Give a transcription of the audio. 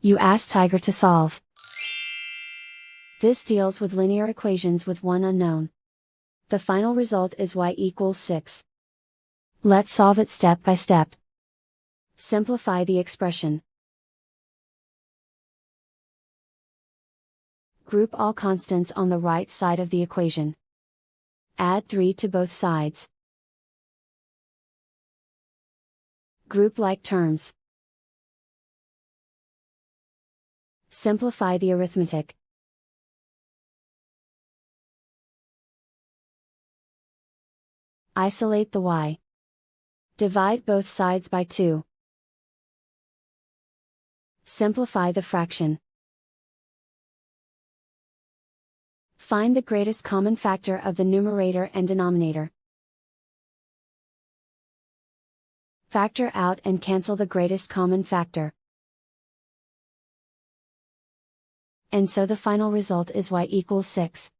You ask Tiger to solve. This deals with linear equations with one unknown. The final result is y equals 6. Let's solve it step by step. Simplify the expression. Group all constants on the right side of the equation. Add 3 to both sides. Group like terms. Simplify the arithmetic. Isolate the y. Divide both sides by 2. Simplify the fraction. Find the greatest common factor of the numerator and denominator. Factor out and cancel the greatest common factor. And so the final result is y equals 6.